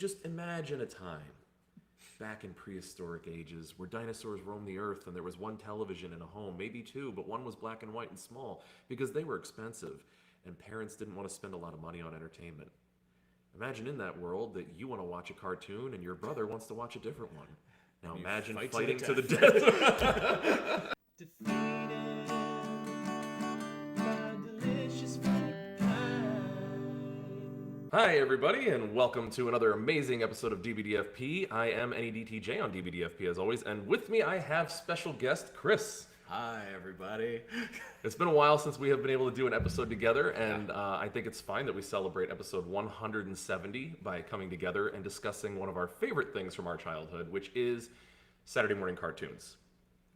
Just imagine a time back in prehistoric ages where dinosaurs roamed the earth and there was one television in a home, maybe two, but one was black and white and small because they were expensive and parents didn't want to spend a lot of money on entertainment. Imagine in that world that you want to watch a cartoon and your brother wants to watch a different one. Now imagine fighting to the death. Defeated by delicious fruit pie. Hi, everybody, and welcome to another amazing episode of DBDFP. I am NEDTJ on DBDFP as always, and with me I have special guest Kris. Hi, everybody. It's been a while since we have been able to do an episode together, and I think it's fine that we celebrate episode 170 by coming together and discussing one of our favorite things from our childhood, which is Saturday morning cartoons.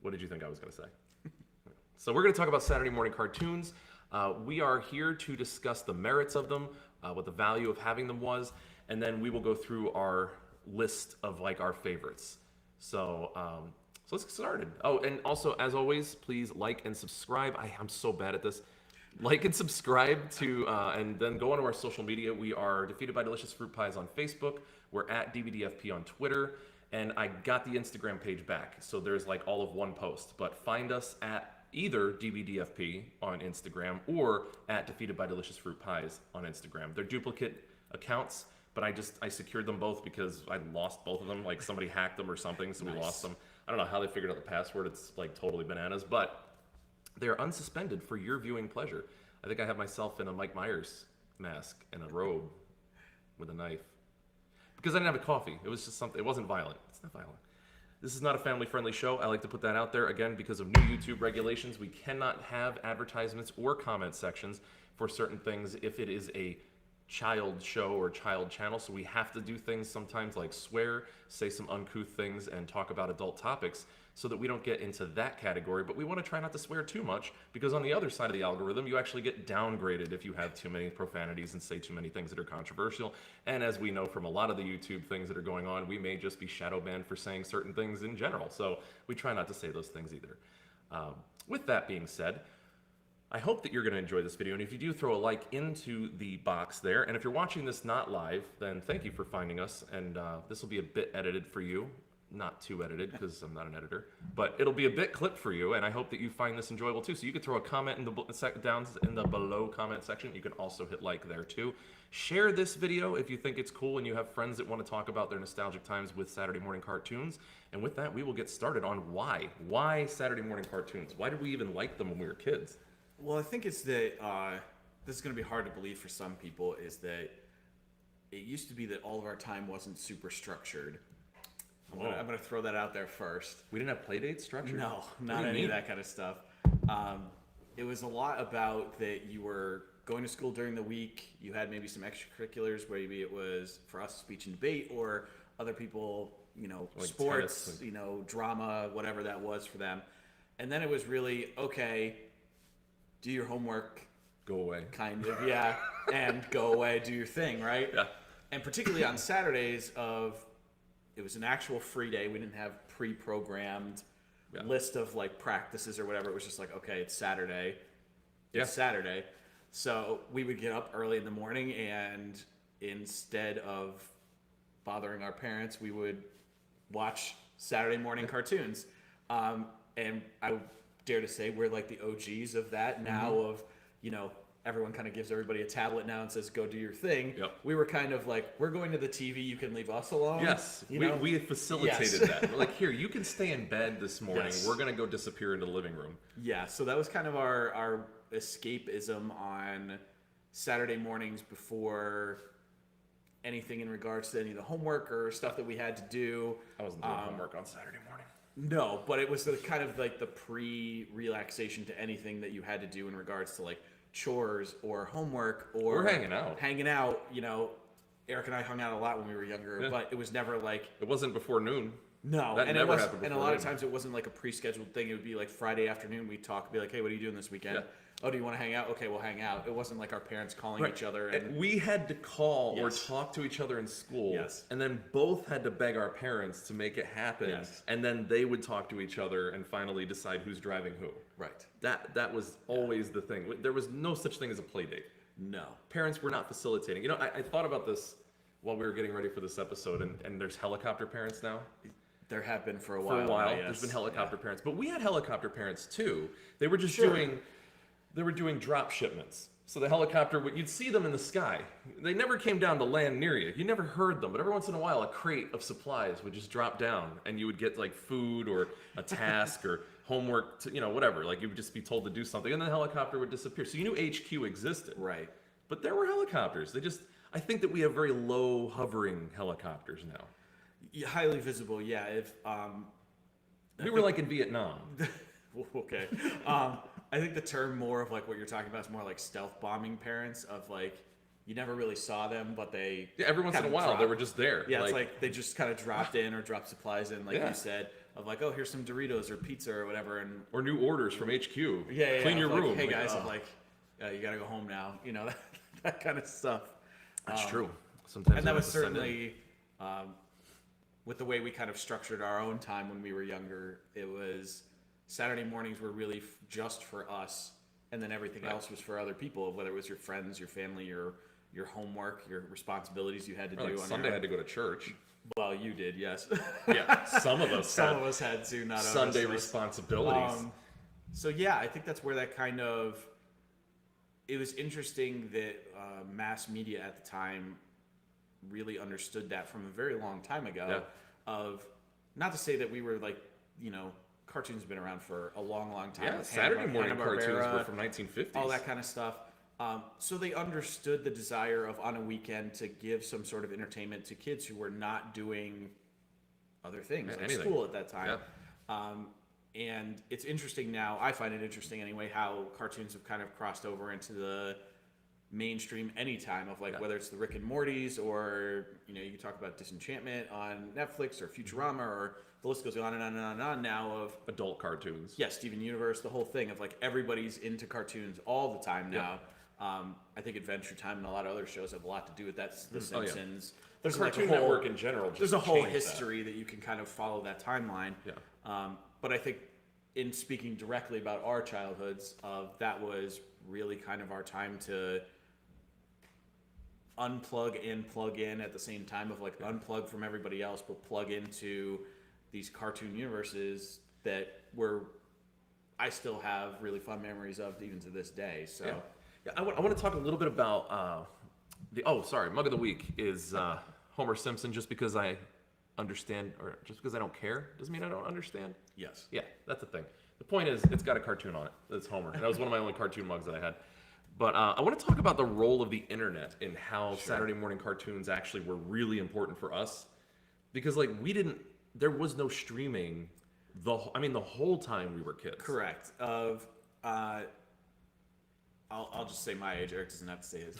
What did you think I was going to say? So we're going to talk about Saturday morning cartoons. We are here to discuss the merits of them, what the value of having them was, and then we will go through our list of like our favorites. So let's get started. Oh, and also, as always, please like and subscribe. I'm so bad at this. Like and subscribe to, and then go onto our social media. We are Defeated by Delicious Fruit Pies on Facebook. We're at DBDFP on Twitter. And I got the Instagram page back. So there's like all of one post. But find us at either DBDFP on Instagram or at Defeated by Delicious Fruit Pies on Instagram. They're duplicate accounts, but I secured them both because I lost both of them. Like somebody hacked them or something, so we lost them. I don't know how they figured out the password. It's like totally bananas, but they're unsuspended for your viewing pleasure. I think I have myself in a Mike Myers mask and a robe with a knife. Because I didn't have a coffee. It was just something, it wasn't violent. It's not violent. This is not a family-friendly show. I like to put that out there. Again, because of new YouTube regulations, we cannot have advertisements or comment sections for certain things if it is a child show or child channel. So we have to do things sometimes like swear, say some uncouth things, and talk about adult topics so that we don't get into that category. But we want to try not to swear too much because on the other side of the algorithm, you actually get downgraded if you have too many profanities and say too many things that are controversial. And as we know from a lot of the YouTube things that are going on, we may just be shadow banned for saying certain things in general. So we try not to say those things either. With that being said, I hope that you're going to enjoy this video, and if you do, throw a like into the box there. And if you're watching this not live, then thank you for finding us, and this will be a bit edited for you. Not too edited, because I'm not an editor, but it'll be a bit clipped for you, and I hope that you find this enjoyable too. So you could throw a comment in the down in the below comment section. You can also hit like there too. Share this video if you think it's cool and you have friends that want to talk about their nostalgic times with Saturday morning cartoons. And with that, we will get started on why Saturday morning cartoons. Why did we even like them when we were kids? Well, I think it's that this is going to be hard to believe for some people, is that it used to be that all of our time wasn't super structured. I'm going to throw that out there first. We didn't have play dates structured? No, not any of that kind of stuff. It was a lot about that you were going to school during the week. You had maybe some extracurriculars, where maybe it was, for us, speech and debate, or other people, like sports, tennis, drama, whatever that was for them. And then it was really, okay, do your homework, go away, kind of, yeah, and go away, do your thing, right? Yeah. And particularly on Saturdays it was an actual free day. We didn't have pre-programmed list of like practices or whatever. It was just like, okay, it's Saturday. It's Saturday. So we would get up early in the morning, and instead of bothering our parents, we would watch Saturday morning cartoons. And I dare to say we're like the OGs of that now. Of everyone kind of gives everybody a tablet now and says go do your thing. We were kind of like, we're going to the TV, you can leave us alone. We facilitated that. We're like, here, you can stay in bed this morning. We're gonna go disappear into the living room. So that was kind of our escapism on Saturday mornings before anything in regards to any of the homework or stuff that we had to do. I wasn't doing homework on Saturday morning. No, but it was the kind of like the pre-relaxation to anything that you had to do in regards to like chores or homework or hanging out. Eric and I hung out a lot when we were younger, but it was never like, it wasn't before noon. No, that never happened before. And a lot of times it wasn't like a pre-scheduled thing. It would be like Friday afternoon, we'd talk, be like, hey, what are you doing this weekend? Oh, do you want to hang out? Okay, we'll hang out. It wasn't like our parents calling each other. And we had to call or talk to each other in school. And then both had to beg our parents to make it happen. And then they would talk to each other and finally decide who's driving who. Right. That was always the thing. There was no such thing as a play date. No. Parents were not facilitating. I thought about this while we were getting ready for this episode, and there's helicopter parents now. There have been for a For while. a while, yes. there's been helicopter parents, but we had helicopter parents too. They were just Sure. they were doing drop shipments. So the helicopter, you'd see them in the sky. They never came down to land near you. You never heard them, but every once in a while, a crate of supplies would just drop down, and you would get like food or a task or homework, whatever. Like you would just be told to do something, and then the helicopter would disappear. So you knew HQ existed. Right. But there were helicopters. I think that we have very low hovering helicopters now. Yeah, highly visible. Yeah. If We were like in Vietnam. okay. I think the term more of like what you're talking about is more like stealth bombing parents of like you never really saw them, but they Yeah, every once in a kinda while dropped. they were just there. Yeah, it's like they just kind of dropped in or dropped supplies in, like Yeah. you said, of like, oh, here's some Doritos or pizza or whatever, and or new orders from HQ. yeah, Clean your of like, room. Hey guys, oh, of like, you gotta go home now, that kind of stuff. that's true. Sometimes And we that have was to send in. certainly with the way we kind of structured our own time when we were younger. It was Saturday mornings were really just for us, and then everything else was for other people, whether it was your friends, your family, your homework, your responsibilities you had to Or, do like on Sunday your I had to go to church. Well, you did, yes. Yeah, some of us Some had of us had to, not Sunday others. responsibilities. So yeah, I think that's where that kind of. It was interesting that mass media at the time really understood that from a very long time ago. Yeah. Of not to say that we were like, cartoons have been around for a long, long time. Yeah, With Saturday morning cartoons Hanna-Barbera, were from 1950s. all that kind of stuff. So they understood the desire of on a weekend to give some sort of entertainment to kids who were not doing other things like anything. school at that time. Yeah. And it's interesting now, I find it interesting anyway, how cartoons have kind of crossed over into the mainstream anytime of like whether it's the Rick and Morty's or you can talk about Disenchantment on Netflix or Futurama or the list goes on and on and on and on now of Adult cartoons. Steven Universe, the whole thing of like everybody's into cartoons all the time now. I think Adventure Time and a lot of other shows have a lot to do with that. The Oh, yeah. Simpsons. The There's like Cartoon a whole, Network in general. Just there's a whole changed history that you can kind of follow that timeline. Yeah. But I think in speaking directly about our childhoods, that was really kind of our time to unplug and plug in at the same time of like unplug from everybody else, but plug into these cartoon universes that I still have really fun memories of even to this day. So Yeah, I want to talk a little bit about Mug of the Week is Homer Simpson. Just because I understand or just because I don't care doesn't mean I don't understand. yes. Yeah, that's the thing. The point is, it's got a cartoon on it. It's Homer. That was one of my only cartoon mugs that I had. But I want to talk about the role of the internet in how Saturday morning cartoons actually were really important for us. Because there was no streaming the whole time we were kids. Correct. I'll just say my age. Eric doesn't have to say his.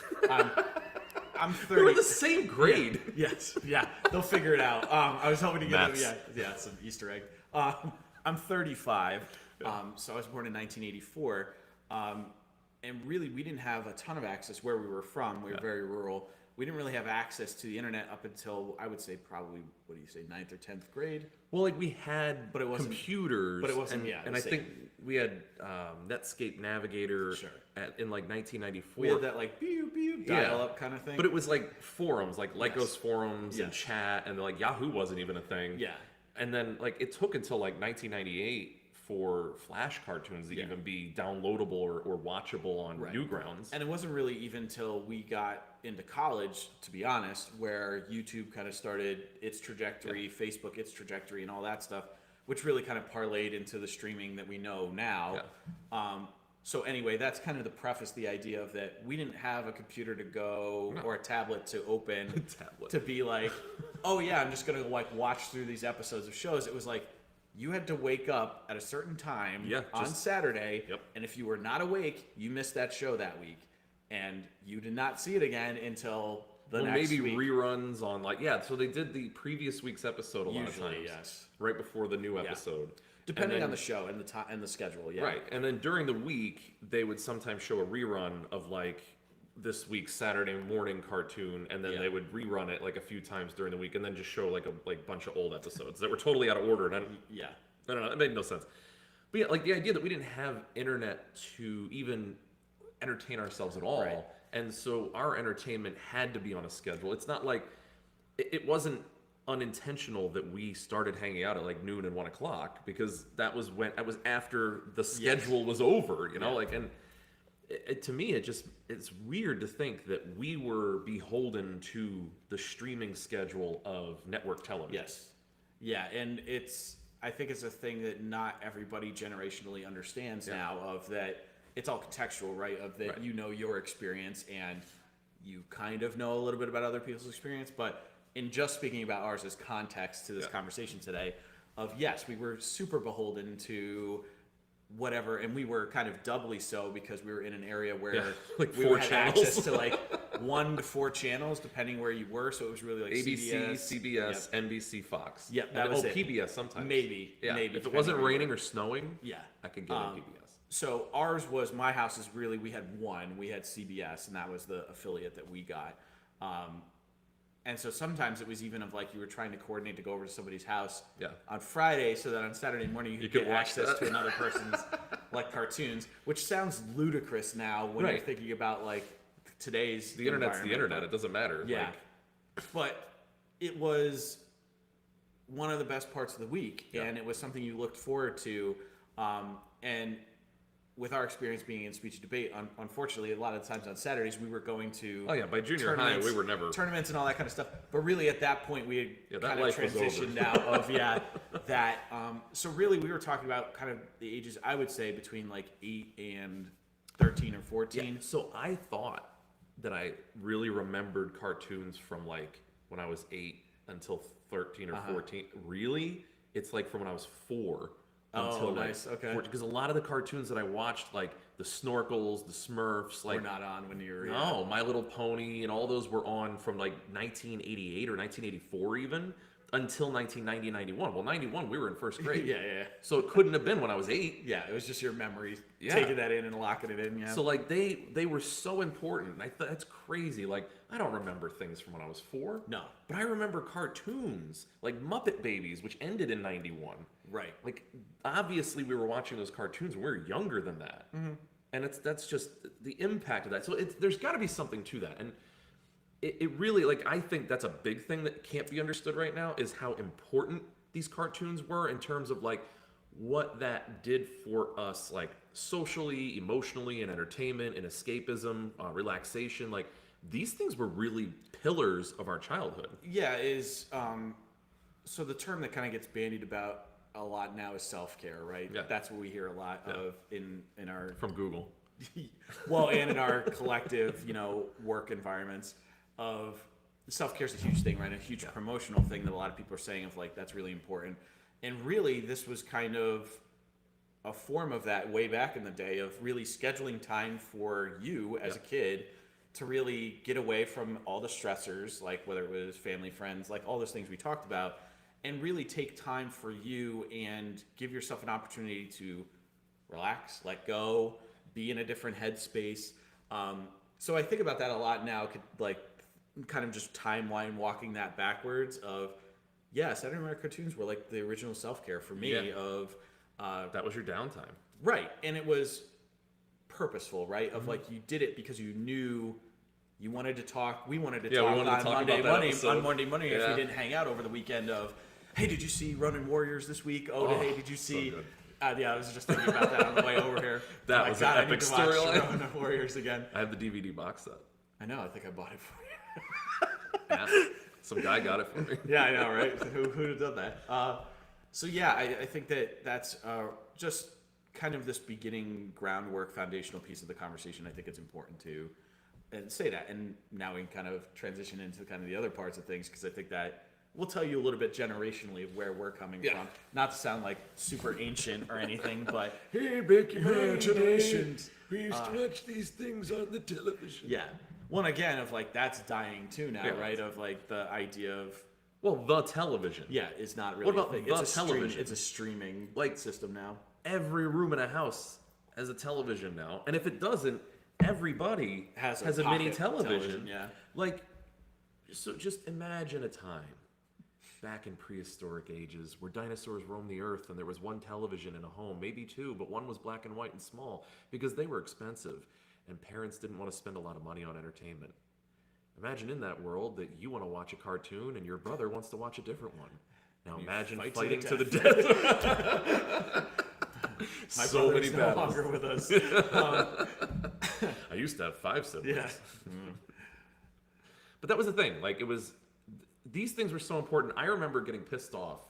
I'm 30. We were the same grade. Yes. Yeah. They'll figure it out. I was hoping to get Maths. some Easter egg. I'm 35. So I was born in 1984. And really, we didn't have a ton of access where we were from. We were very rural. We didn't really have access to the internet up until, I would say, probably, 9th or 10th grade. Well, we had But it wasn't- computers. but it wasn't, and the I same. think we had Netscape Navigator Sure. in 1994. We had that like pew pew dial-up kind of thing. But it was like forums, like Lycos forums and Yes. chat, and like Yahoo wasn't even a thing. Yeah. And then it took until 1998 for Flash cartoons to even be downloadable or watchable on Newgrounds. And it wasn't really even till we got into college, to be honest, where YouTube kind of started its trajectory, Facebook its trajectory, and all that stuff, which really kind of parlayed into the streaming that we know now. So anyway, that's kind of the preface, the idea of that we didn't have a computer to go or a tablet to open to be like, oh yeah, I'm just gonna watch through these episodes of shows. It was like you had to wake up at a certain time on Saturday, and if you were not awake, you missed that show that week, and you did not see it again until the next maybe week. reruns on so they did the previous week's episode a lot of Usually, times, yes. right before the new episode. Depending on the show and the time and the schedule, Right, and then during the week, they would sometimes show a rerun of this week's Saturday morning cartoon, and then they would rerun it a few times during the week, and then just show a bunch of old episodes that were totally out of order. And I don't know, it made no sense. But yeah, the idea that we didn't have internet to even entertain ourselves at all, and so our entertainment had to be on a schedule. It's not like it wasn't unintentional that we started hanging out at like noon and 1 o'clock, because that was after the schedule was over, you know, Yeah. like, and to me, it's weird to think that we were beholden to the streaming schedule of network television. Yes. Yeah, and I think it's a thing that not everybody generationally understands now, of that it's all contextual, right? Of that, Right. you know, your experience and you kind of know a little bit about other people's experience, but in just speaking about ours as context to this conversation today, of yes, we were super beholden to whatever, and we were kind of doubly so because we were in an area where like we 4 had channels. access to like 1 to 4 channels depending where you were, so it was really like ABC, CBS. CBS, NBC, Fox. Yep, that and, was it. PBS sometimes. Maybe, Yeah. maybe, If it wasn't depending where you raining were. or snowing, Yeah. I could get on PBS. So ours was, my house is really, we had one. We had CBS, and that was the affiliate that we got. And so sometimes it was even of like you were trying to coordinate to go over to somebody's house on Friday, so that on Saturday morning you could could get watch access that. to another person's like cartoons, which sounds ludicrous now when you're Right. thinking about like today's The internet's the environment, internet. but- It doesn't matter. Yeah, Like, but it was one of the best parts of the week, Yeah. and it was something you looked forward to. And with our experience being in speech and debate, unfortunately, a lot of times on Saturdays we were going to oh yeah, by junior high tournaments- we were never. tournaments and all that kind of stuff. But really, at that point, we had that kind of life was over. transitioned out of that. So really, we were talking about kind of the ages, I would say, between like 8 and 13 or 14. So I thought that I really remembered cartoons from like when I was 8 until 13 or 14. Really, it's like from when I was 4 until like nice. Okay. because a lot of the cartoons that I watched, like the Snorkels, the Smurfs, like We're not on when you were no, My Little Pony, and all those were on from like 1988 or 1984 even until 1990, 91. Well, 91 we were in first grade. yeah. So it couldn't have been when I was 8. Yeah, it was just your memory Yeah. taking that in and locking it in. Yeah. So like they were so important. I thought that's crazy. Like I don't remember things from when I was 4. No. But I remember cartoons like Muppet Babies, which ended in 91. Right. Like obviously we were watching those cartoons when we were younger than that. And that's just the impact of that. So there's got to be something to that. And it really, like, I think that's a big thing that can't be understood right now, is how important these cartoons were in terms of like what that did for us, like socially, emotionally, and entertainment and escapism, relaxation. Like these things were really pillars of our childhood. Yeah, so the term that kind of gets bandied about a lot now is self-care, right? Yeah. That's what we hear a lot of in our From Google. well, and in our collective, work environments. Of self-care is a huge thing, right? A huge promotional thing that a lot of people are saying of like that's really important. And really, this was kind of a form of that way back in the day of really scheduling time for you as a kid to really get away from all the stressors, like whether it was family, friends, like all those things we talked about, and really take time for you and give yourself an opportunity to relax, let go, be in a different headspace. So I think about that a lot now, like kind of just timeline walking that backwards of, Saturday morning cartoons were like the original self-care for me of, That was your downtime. right. And it was purposeful, right? Of like, you did it because you knew you wanted to talk. We wanted to Yeah, we talk wanted to on talk Monday about that morning, episode. on Monday morning if Yeah. we didn't hang out over the weekend of, hey, did you see Running Warriors this week? Oh, hey, did you so see? good. I was just thinking about that on the way over here. That I'm was like, an God, I need epic to watch storyline. Running Warriors again. I have the DVD box set. I know. I think I bought it for you. Yeah. Some guy got it for me. Yeah, I know, right? Who'd have done that? So yeah, I think that's just kind of this beginning groundwork, foundational piece of the conversation. I think it's important to and say that, and now we can kind of transition into kind of the other parts of things, because I think that we'll tell you a little bit generationally of where we're coming from. Not to sound like super ancient or anything, but Hey, back generations. we used to watch these things on the television. yeah. One again of like that's dying too now, Yeah. right? Of like the idea of Well, the television. is not really about a thing. the It's a television? It's a streaming Like- system now. Every room in a house has a television now, and if it doesn't, everybody Has a a mini pocket television. television, yeah. Like, so just imagine a time back in prehistoric ages where dinosaurs roamed the earth and there was one television in a home, maybe two, but one was black and white and small because they were expensive and parents didn't want to spend a lot of money on entertainment. Imagine in that world that you want to watch a cartoon and your brother wants to watch a different one. Now imagine fight fighting to to the the death. My So brother's many no battles. longer with us. I used to have 5 siblings. Yeah. But that was the thing. Like, it was, these things were so important. I remember getting pissed off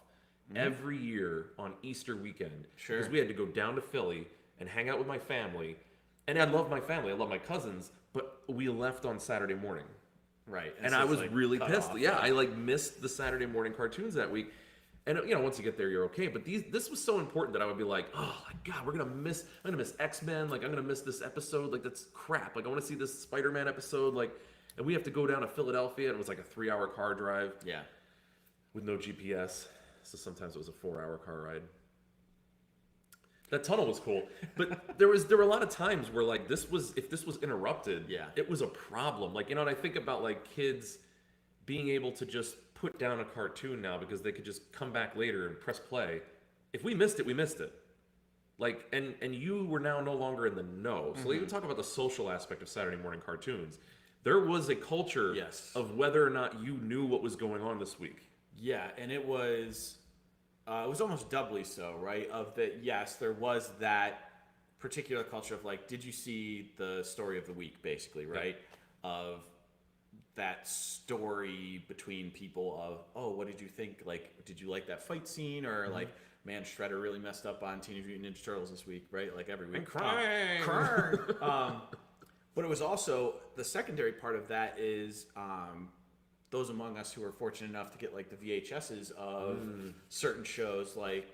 every year on Easter weekend. Sure. Because we had to go down to Philly and hang out with my family. And I love my family. I love my cousins. But we left on Saturday morning. Right. And so I it's, was like, really cut pissed. off, Yeah, I like missed the Saturday morning cartoons that week. And once you get there, you're okay. But this was so important that I would be like, oh my God, I'm gonna miss X-Men. Like, I'm gonna miss this episode. Like, that's crap. Like, I want to see this Spider-Man episode. Like, and we have to go down to Philadelphia. And it was like a 3-hour car drive. Yeah. With no GPS. So sometimes it was a 4-hour car ride. That tunnel was cool, but there were a lot of times where like if this was interrupted, Yeah. it was a problem. Like, and I think about like kids being able to just put down a cartoon now because they could just come back later and press play. If we missed it, we missed it. Like, and you were now no longer in the know. So even talk about the social aspect of Saturday morning cartoons. There was a culture Yes. of whether or not you knew what was going on this week. Yeah, and it was almost doubly so, right? Of that, yes, there was that particular culture of like, did you see the story of the week, basically, right? Of that story between people of, oh, what did you think? Like, did you like that fight scene? Or like, man, Shredder really messed up on Teenage Mutant Ninja Turtles this week, right? Like every week. And crying. But it was also, the secondary part of that is those among us who were fortunate enough to get like the VHSs of certain shows. Like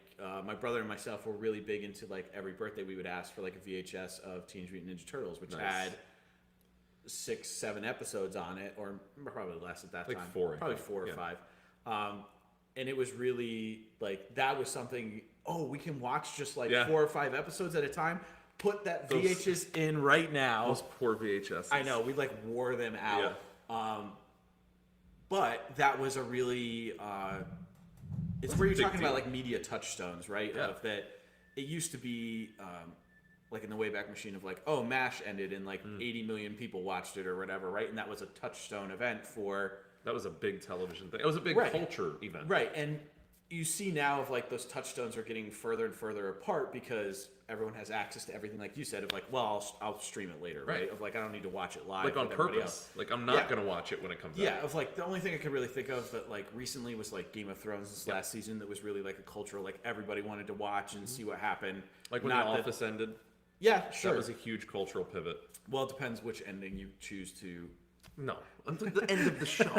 my brother and myself were really big into like every birthday we would ask for like a VHS of Teenage Mutant Ninja Turtles, which Nice. had 6-7 episodes on it, or probably less at that Like time. 4, I probably think. 4 or Yeah. 5. And it was really like, that was something, oh, we can watch just like Yeah. 4 or 5 episodes at a time. Put that Those- VHS in right now. Those poor VHS. I know, we like wore them out. But that was a really, it's where you're big talking about deal. like media touchstones, right? Yeah. Of that, it used to be like in the Wayback Machine of like, oh, MASH ended and like 80 million people watched it or whatever, right? And that was a touchstone event for. That was a big television thing. It was a big Right. culture event. Right, and you see now of like those touchstones are getting further and further apart because everyone has access to everything, like you said, of like, well, I'll stream it later, right? Right. Of like, I don't need to watch it live. Like on with everybody purpose. else. Like, I'm not Yeah. gonna watch it when it comes Yeah, out. of like the only thing I could really think of that like recently was like Game of Thrones this Yep. last season that was really like a cultural, like everybody wanted to watch and see what happened. Like when Not The that- Office ended. Yeah, sure. That was a huge cultural pivot. Well, it depends which ending you choose to. No, until the end of the show.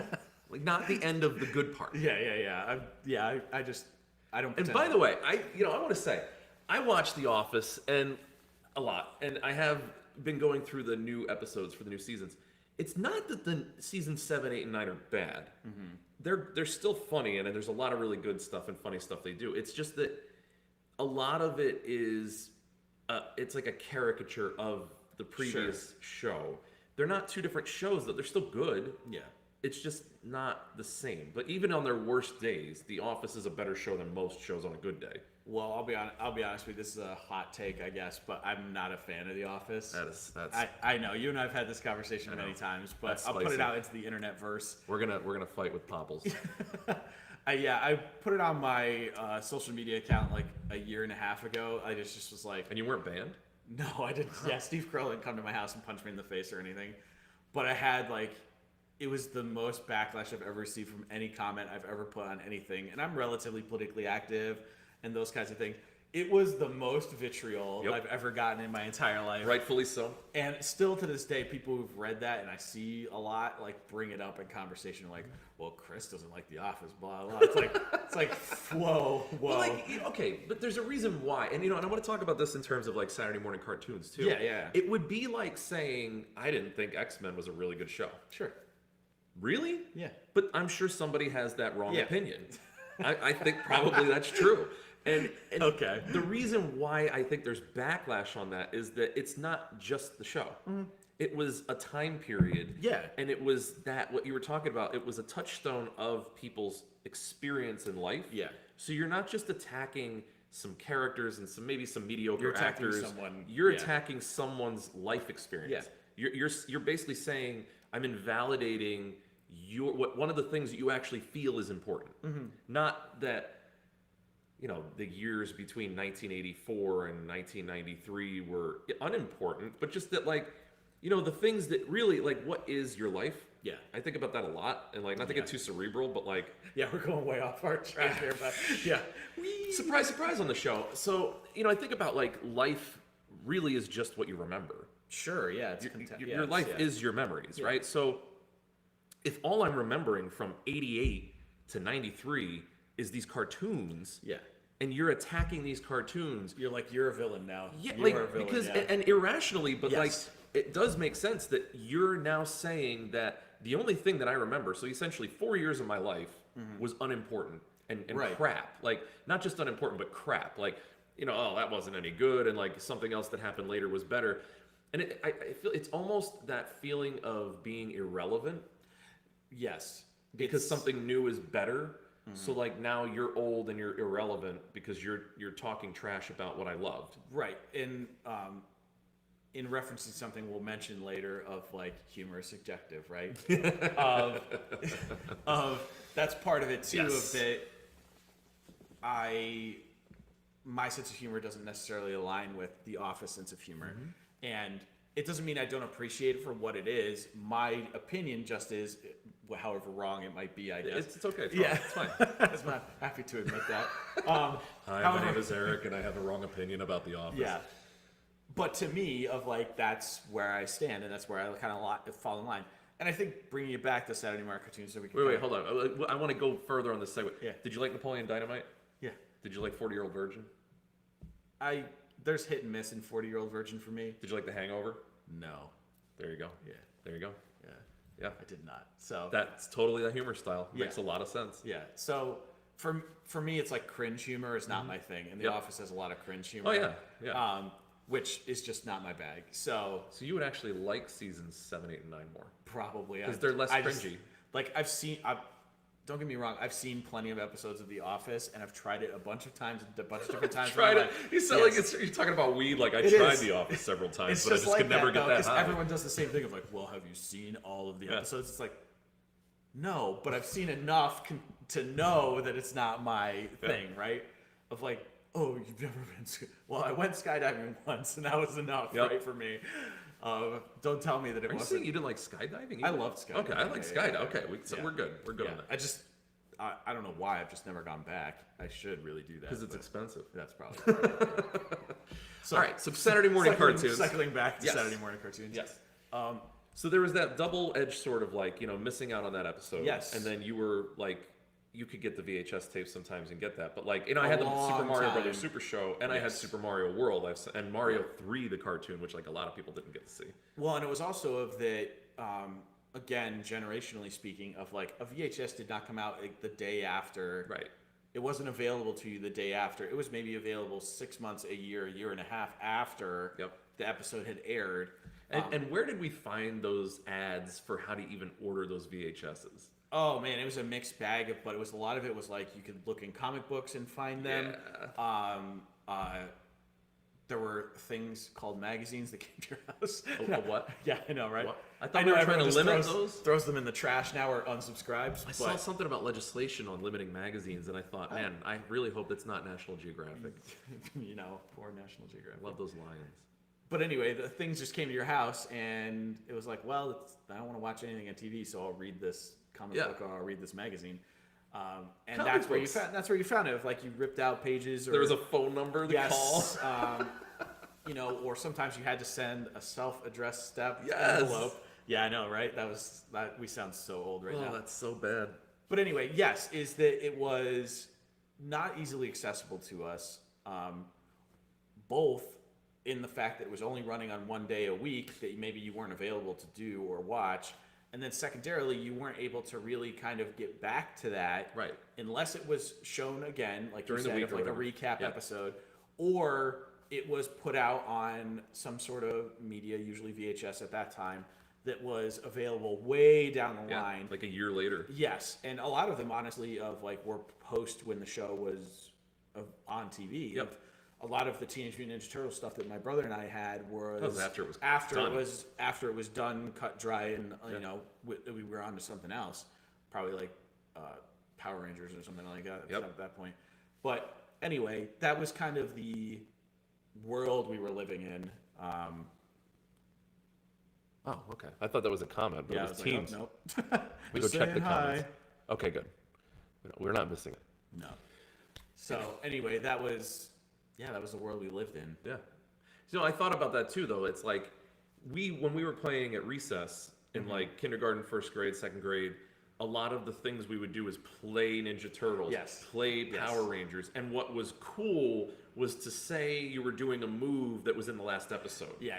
Like, not the end of the good part. I just I don't. And pretend. by the way, I want to say, I watched The Office and a lot, and I have been going through the new episodes for the new seasons. It's not that the seasons 7, 8, and 9 are bad. They're still funny, and there's a lot of really good stuff and funny stuff they do. It's just that a lot of it is, it's like a caricature of the previous show. They're not two different shows, though. They're still good. Yeah. It's just not the same. But even on their worst days, The Office is a better show than most shows on a good day. Well, I'll be honest with you. This is a hot take, I guess, but I'm not a fan of The Office. That's I know you and I've had this conversation many times, but That's I'll put it spicy. out into the internet verse. we're gonna fight with Popples. I put it on my social media account like a year and a half ago. I just was like, And you weren't banned? no, I didn't. Yeah, Steve Carell didn't come to my house and punch me in the face or anything, but I had like, it was the most backlash I've ever received from any comment I've ever put on anything, and I'm relatively politically active and those kinds of things. It was the most vitriol Yep. I've ever gotten in my entire life. Rightfully so. And still to this day, people who've read that, and I see a lot, like bring it up in conversation, like, "Well, Kris doesn't like The Office." Blah blah. It's like, whoa. Well, like, okay, but there's a reason why, and and I want to talk about this in terms of like Saturday morning cartoons too. Yeah. It would be like saying I didn't think X-Men was a really good show. Sure. Really? Yeah. But I'm sure somebody has that wrong Yeah. opinion. I think probably that's true. And Okay. the reason why I think there's backlash on that is that it's not just the show. It was a time period. Yeah. And it was that, what you were talking about, it was a touchstone of people's experience in life. Yeah. So you're not just attacking some characters and maybe some mediocre You're attacking actors. someone, You're yeah. attacking someone's life experience. Yeah. You're basically saying, I'm invalidating one of the things that you actually feel is important. Not that, the years between 1984 and 1993 were unimportant, but just that, like, the things that really, like, what is your life? Yeah. I think about that a lot, and, like, not to get too cerebral, but, like... Yeah, we're going way off our track here, but yeah. Surprise, surprise on the show. So, I think about, like, life really is just what you remember. Sure, yeah. Your life is your memories, right? So, if all I'm remembering from 88 to 93 is these cartoons... Yeah. And you're attacking these cartoons... You're like, you're a villain now. Yeah, you like, are a villain, because... yeah. And irrationally, but, Yes. like, it does make sense that you're now saying that the only thing that I remember... So, essentially, 4 years of my life was unimportant and Right. crap. Like, not just unimportant, but crap. Like, oh, that wasn't any good, and, like, something else that happened later was better. And I feel it's almost that feeling of being irrelevant. Yes. Because something new is better. So, like, now you're old and you're irrelevant because you're talking trash about what I loved. Right. In referencing something we'll mention later of, like, humor is subjective, right? of that's part of it too. Yes. Of that, my sense of humor doesn't necessarily align with the Office sense of humor, and it doesn't mean I don't appreciate it for what it is. My opinion just is, however wrong it might be, I guess. It's okay. It's Yeah. wrong. It's fine. I'm not happy to admit that. Hi, my However- name is Eric, and I have a wrong opinion about The Office. Yeah. But to me, of like, that's where I stand, and that's where I kind of fall in line. And I think bringing it back to Saturday morning cartoons, so we can Wait, hold on. I want to go further on this segue. Yeah. Did you like Napoleon Dynamite? Yeah. Did you like 40-Year-Old Virgin? There's hit and miss in 40-Year-Old Virgin for me. Did you like The Hangover? No. There you go. Yeah. There you go. Yeah. Yeah. I did not. So That's totally the humor style. Yeah. Makes a lot of sense. yeah. So for me, it's like cringe humor is not my thing, and The Yep. Office has a lot of cringe humor. Oh, yeah. Yeah. Which is just not my bag. So So you would actually like seasons 7, 8, and 9 more. probably 'Cause they're less I just- cringy. like don't get me wrong, I've seen plenty of episodes of The Office, and I've tried it a bunch of times, a bunch of different times. Tried in my it. life. You sound Yes. like you're talking about weed. Like, I It tried is. The Office several times, It's but I just just like could never that, get though, that because high. everyone does the same thing of like, well, have you seen all of the Yeah. episodes? It's like, no, but I've seen enough to know that it's not my thing, right? Of like, oh, you've never been. Well, I went skydiving once, and that was enough, Yep. right, for me. Don't tell me that it Are you saying wasn't. you didn't like skydiving? I either? loved skydiving. Okay, I like Yeah, skydiving. yeah, Okay, yeah. so Yeah. we're good. We're good Yeah, on that. I don't know why I've just never gone back. I should really do that Because it's but expensive. That's probably part of it. So, All right, so Saturday morning cartoons. Cycling back to Yes. Saturday morning cartoons. Yes. So there was that double-edged sort of like, missing out on that episode. Yes. And then you were like, you could get the VHS tapes sometimes and get that. But like, I had the long Super Mario time. Brothers Super Show, and I had Yes. Super Mario World, and Mario 3, the cartoon, which like a lot of people didn't get to see. Well, and it was also of that, again, generationally speaking, of like a VHS did not come out like, the day after. Right. It wasn't available to you the day after. It was maybe available 6 months, a year and a half after Yep. the episode had aired. And where did we find those ads for how to even order those VHSs? Oh man, it was a mixed bag, but it was a lot of it was like you could look in comic books and find them. There were things called magazines that came to your house. A what? Yeah, I know, right? What? I thought we know were trying everyone to just limit throws, those. Throws them in the trash now or unsubscribes. I saw something about legislation on limiting magazines, and I thought, man, I really hope it's not National Geographic. Poor National Geographic. I love those lions. But anyway, the things just came to your house, and it was like, well, I don't want to watch anything on TV, so I'll read this comic Yeah. book or I'll read this magazine. And Comic that's where books. that's where you found it. If like you ripped out pages, or There was a phone number to call. yes, or sometimes you had to send a self-addressed step Yes. envelope. Yeah, I know, right? That we sound so old right Oh, now. that's so bad. But anyway, yes, is that it was not easily accessible to us, both in the fact that it was only running on one day a week that maybe you weren't available to do or watch, and then secondarily, you weren't able to really kind of get back to that, Right. unless it was shown again, like During you the said, week of or like a whatever. recap Yeah. episode, or it was put out on some sort of media, usually VHS at that time, that was available way down the Yeah, line. like a year later. Yes, and a lot of them, honestly, of like were post when the show was on TV. Yep. a lot of the Teenage Mutant Ninja Turtle stuff that my brother and I had was, was after it was done. after it was done, cut dry, and you know, we were on to something else, probably like Power Rangers or something like that at that point. But anyway, that was kind of the world we were living in. Oh, okay. I thought that was a comment, but Yeah, it I was was like, teams. oh, nope. We go Just check the saying hi. comments. Okay, good. We're not missing it. No. So anyway, that was the world we lived in. Yeah. You know, I thought about that too, though. It's like when we were playing at recess in like kindergarten, first grade, second grade, a lot of the things we would do is play Ninja Turtles, play Power Rangers, and what was cool was to say you were doing a move that was in the last episode. Yeah.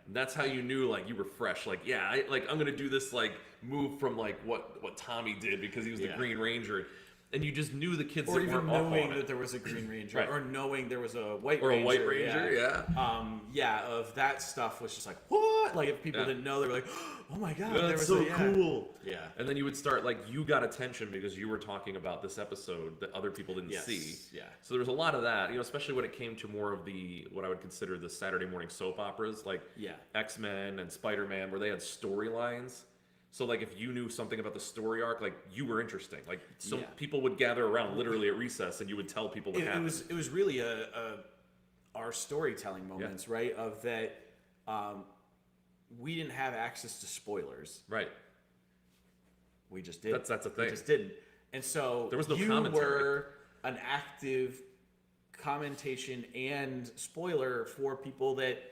And that's how you knew like you were fresh. Like, I'm gonna do this like move from like what Tommy did because he was the Green Ranger. And you just knew the kids Or that even weren't up on knowing it. that there was a Green Ranger, Right. or knowing there was a White Or Ranger. a White Ranger, yeah. Of that stuff was just like, what? Like, if people didn't know, they were like, oh my god, there That's was so cool. Yeah. And then you would start like you got attention because you were talking about this episode that other people didn't see. Yeah. So there was a lot of that, you know, especially when it came to more of the what I would consider the Saturday morning soap operas, like X-Men and Spider-Man, where they had storylines. So like if you knew something about the story arc, like you were interesting. Like people would gather around literally at recess, and you would tell people what happened. It was really our storytelling moments, right? Of that, we didn't have access to spoilers. Right. We just did. That's a thing. We just didn't. And so there was no you commentary. were an active commentation and spoiler for people that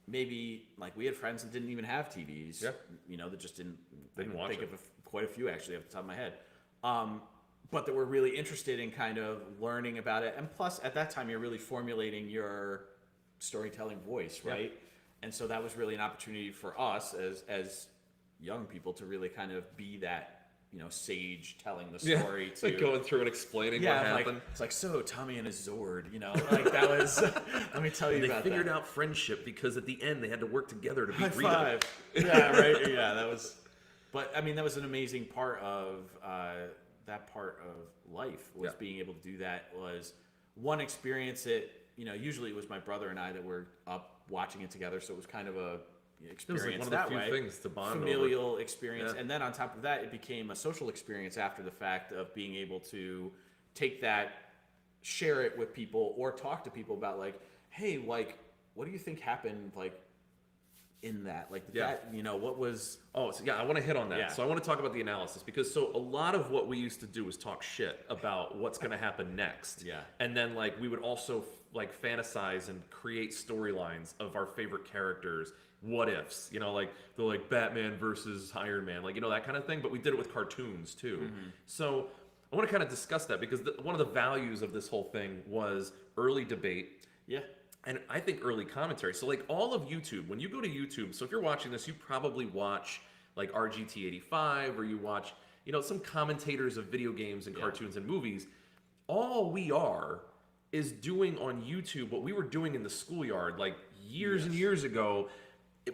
maybe, like, we had friends that didn't even have TVs. Yeah. You know, that just didn't watch think it. of quite a few actually off the top of my head. But that were really interested in kind of learning about it. And plus, at that time, you're really formulating your storytelling voice, right? Yeah. And so that was really an opportunity for us as young people to really kind of be that, you know, sage telling the story. It's like going through and explaining what happened. It's like, so Tommy and his Zord, you know, like that was, let me tell you and about that. They figured out friendship because at the end they had to work together to beat Rita. High five. Yeah, right. Yeah, that was, but I mean, that was an amazing part of, that part of life was being able to do that. Was one experience that, you know, usually it was my brother and I that were up watching it together, so it was kind of a experience. It was like one that of the few way. things to bond familial over. Experience. And then on top of that, it became a social experience after the fact of being able to take that, share it with people, or talk to people about, like, hey, like, what do you think happened, like, in that, like, that, you know, what was... Oh, so I want to hit on that. So I want to talk about the analysis, because so a lot of what we used to do was talk shit about what's going to happen next. And then, like, we would also like fantasize and create storylines of our favorite characters, what ifs, you know, like the like Batman versus Iron Man, like, you know, that kind of thing. But we did it with cartoons too. So I want to kind of discuss that, because one of the values of this whole thing was early debate. And I think early commentary. So like all of YouTube, when you go to YouTube, so if you're watching this, you probably watch like RGT85, or you watch, you know, some commentators of video games and cartoons and movies. All we are is doing on YouTube what we were doing in the schoolyard like years and years ago,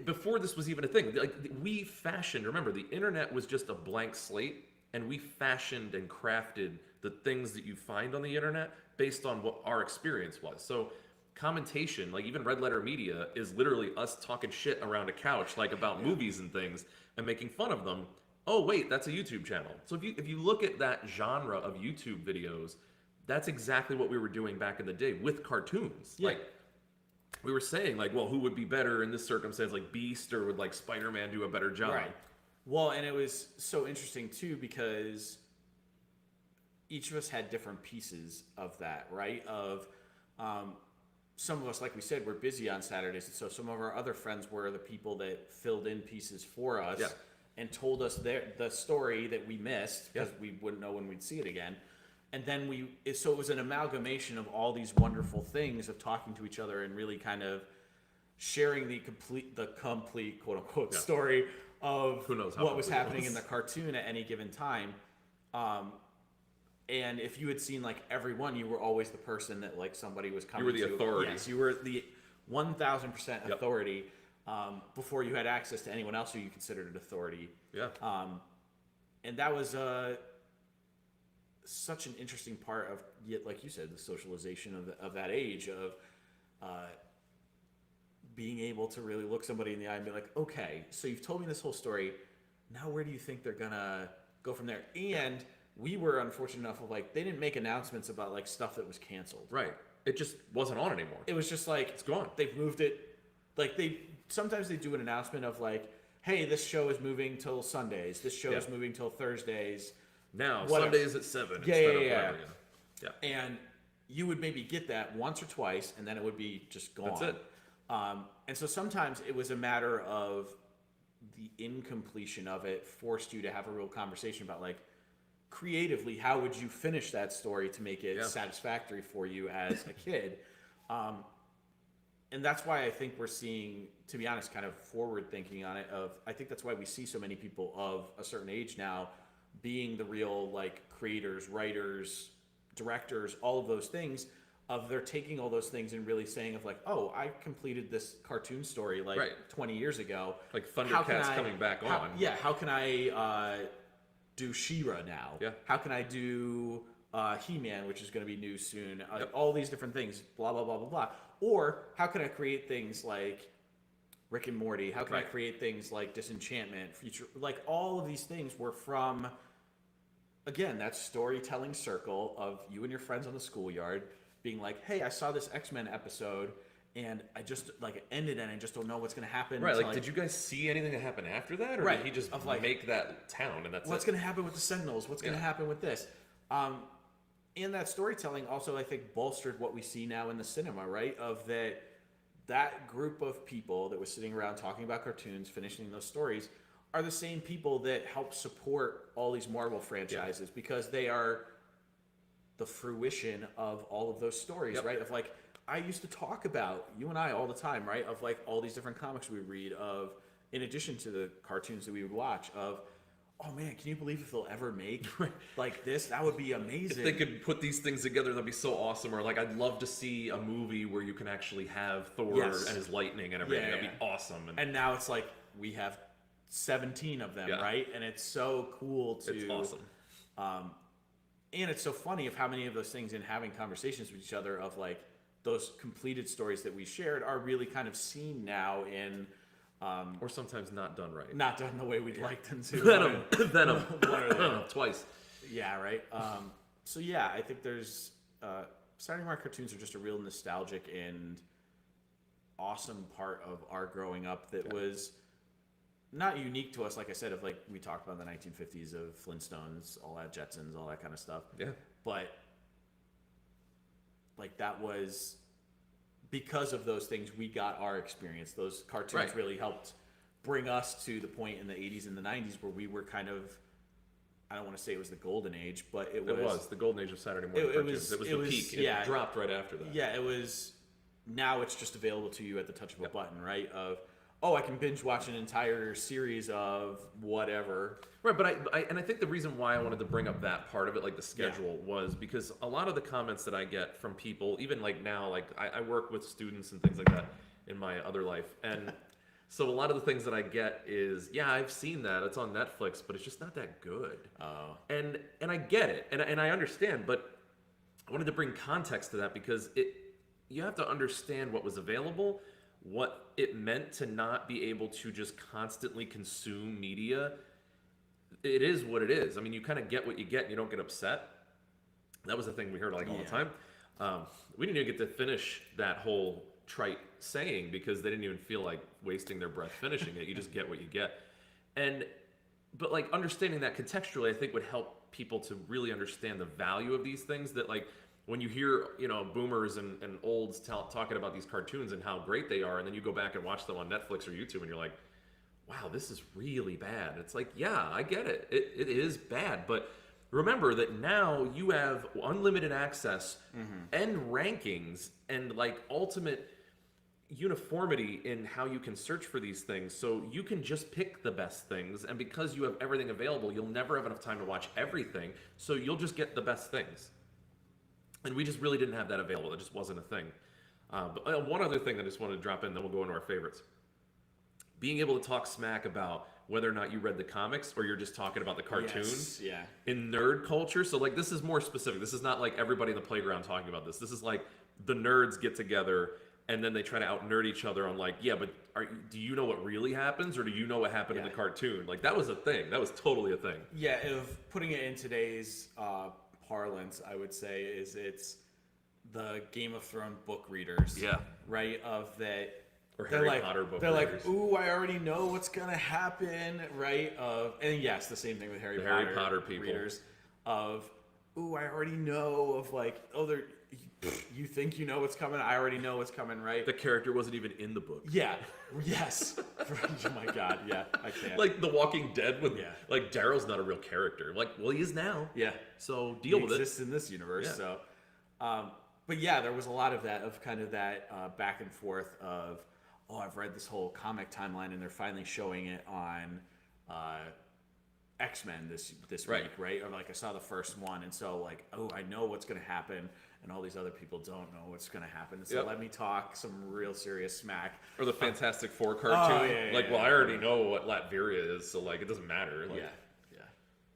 before this was even a thing. Like, we fashioned, remember, the internet was just a blank slate, and we fashioned and crafted the things that you find on the internet based on what our experience was. So commentation, like even Red Letter Media, is literally us talking shit around a couch, like about movies and things, and making fun of them. Oh wait, that's a YouTube channel. So if you look at that genre of YouTube videos, that's exactly what we were doing back in the day with cartoons. Like, we were saying, like, well, who would be better in this circumstance, like Beast, or would like Spider-Man do a better job? Right. Well, and it was so interesting too, because each of us had different pieces of that, right? Of some of us, like we said, were busy on Saturdays, and so some of our other friends were the people that filled in pieces for us and told us the story that we missed, because we wouldn't know when we'd see it again. And then so it was an amalgamation of all these wonderful things of talking to each other and really kind of sharing the complete quote unquote story of what was happening in the cartoon at any given time. And if you had seen like everyone, you were always the person that like somebody was coming to. You were the authority. Yes, you were the 1,000% authority before you had access to anyone else who you considered an authority. And that was such an interesting part of, like you said, the socialization of that age of being able to really look somebody in the eye and be like, okay, so you've told me this whole story. Now where do you think they're gonna go from there? And we were unfortunate enough of like, they didn't make announcements about like stuff that was canceled. Right. It just wasn't on anymore. It was just like, It's gone. They've moved it. Like sometimes they do an announcement of like, hey, this show is moving till Sundays. This show is moving till Thursdays. Now, Whatever. Sundays at 7 Yeah, instead yeah, of yeah. whatever. Yeah. And you would maybe get that once or twice, and then it would be just gone. That's it. And so sometimes it was a matter of the incompletion of it forced you to have a real conversation about like, creatively, how would you finish that story to make it satisfactory for you as a kid? And that's why I think we're seeing, to be honest, kind of forward thinking on it. I think that's why we see so many people of a certain age now being the real like creators, writers, directors, all of those things. Of they're taking all those things and really saying of like, oh, I completed this cartoon story like 20 years ago. Like Thundercats coming back on. Yeah, how can I do She-Ra now? Yeah. How can I do He-Man, which is going to be new soon? All these different things, blah, blah, blah, blah, blah. Or how can I create things like Rick and Morty? How can I create things like Disenchantment? Future, like all of these things were from, again, that storytelling circle of you and your friends on the schoolyard being like, hey, I saw this X-Men episode and I just like it ended and I just don't know what's going to happen. Right, like did you guys see anything that happened after that? Or did he just make that town and that's what's going to happen with the Sentinels? What's going to happen with this? And that storytelling also, I think, bolstered what we see now in the cinema, right? Of that group of people that was sitting around talking about cartoons, finishing those stories, are the same people that help support all these Marvel franchises because they are the fruition of all of those stories, right? Of like, I used to talk about, you and I all the time, right? Of like all these different comics we read of, in addition to the cartoons that we would watch of, oh man, can you believe if they'll ever make like this? That would be amazing. If they could put these things together, that'd be so awesome. Or like, I'd love to see a movie where you can actually have Thor and his lightning and everything. That'd be awesome. And now it's like, we have 17 of them, right? And it's so cool to... It's awesome. And it's so funny of how many of those things in having conversations with each other of like those completed stories that we shared are really kind of seen now in or sometimes not done right. Not done the way we'd like them to. Venom. One or the other. Twice. Yeah, right. So yeah, I think there's Saturday morning cartoons are just a real nostalgic and awesome part of our growing up that was not unique to us, like I said, of like we talked about in the 1950s of Flintstones, all that Jetsons, all that kind of stuff. Yeah. But like that was because of those things we got our experience. Those cartoons really helped bring us to the point in the 80s and the 90s where we were kind of, I don't want to say it was the golden age, but it was the golden age of Saturday morning cartoons. It was the peak. It dropped right after that. Yeah, it was. Now it's just available to you at the touch of a button, right? Of, oh, I can binge watch an entire series of whatever. Right, but I think the reason why I wanted to bring up that part of it, like the schedule, was because a lot of the comments that I get from people, even like now, like I work with students and things like that in my other life, and so a lot of the things that I get is, yeah, I've seen that, it's on Netflix, but it's just not that good. Oh. And I get it, and I understand, but I wanted to bring context to that because you have to understand what was available, what it meant to not be able to just constantly consume media. It is what it is. I mean, you kind of get what you get and you don't get upset. That was the thing we heard like all the time. We didn't even get to finish that whole trite saying because they didn't even feel like wasting their breath finishing it. You just get what you get. But like understanding that contextually, I think would help people to really understand the value of these things that like, when you hear, boomers and olds talking about these cartoons and how great they are, and then you go back and watch them on Netflix or YouTube and you're like, wow, this is really bad. It's like, yeah, I get it. It is bad. But remember that now you have unlimited access and rankings and like ultimate uniformity in how you can search for these things. So you can just pick the best things. And because you have everything available, you'll never have enough time to watch everything. So you'll just get the best things. And we just really didn't have that available. It just wasn't a thing. But one other thing that I just wanted to drop in, then we'll go into our favorites. Being able to talk smack about whether or not you read the comics or you're just talking about the cartoons in nerd culture. So like this is more specific. This is not like everybody in the playground talking about this. This is like the nerds get together and then they try to out nerd each other on like, yeah, but do you know what really happens, or do you know what happened in the cartoon? Like that was a thing. That was totally a thing. Yeah, if putting it in today's parlance, I would say it's the Game of Thrones book readers. Yeah. Right. Of that. Or They're Harry like, Potter book they're readers. like, ooh, I already know what's gonna happen, right? And yes, the same thing with Harry Potter people. readers. Of, ooh, I already know. Of like, oh, you think you know what's coming? I already know what's coming, right? The character wasn't even in the book. Yeah. Yes. Oh my God. Yeah. I can't. Like The Walking Dead with, Yeah. like Daryl's not a real character. Like, well, he is now. Yeah. So deal He with it. exists in this universe. Yeah. So, but yeah, there was a lot of that, of kind of that back and forth of, oh, I've read this whole comic timeline, and they're finally showing it on X-Men this Right. week, right? Or like I saw the first one, and so like, oh, I know what's going to happen, and all these other people don't know what's going to happen. And so Yep. let me talk some real serious smack. Or the Fantastic Four cartoon. yeah, like, yeah, well, yeah. I already know what Latveria is, so like it doesn't matter. Like, Yeah.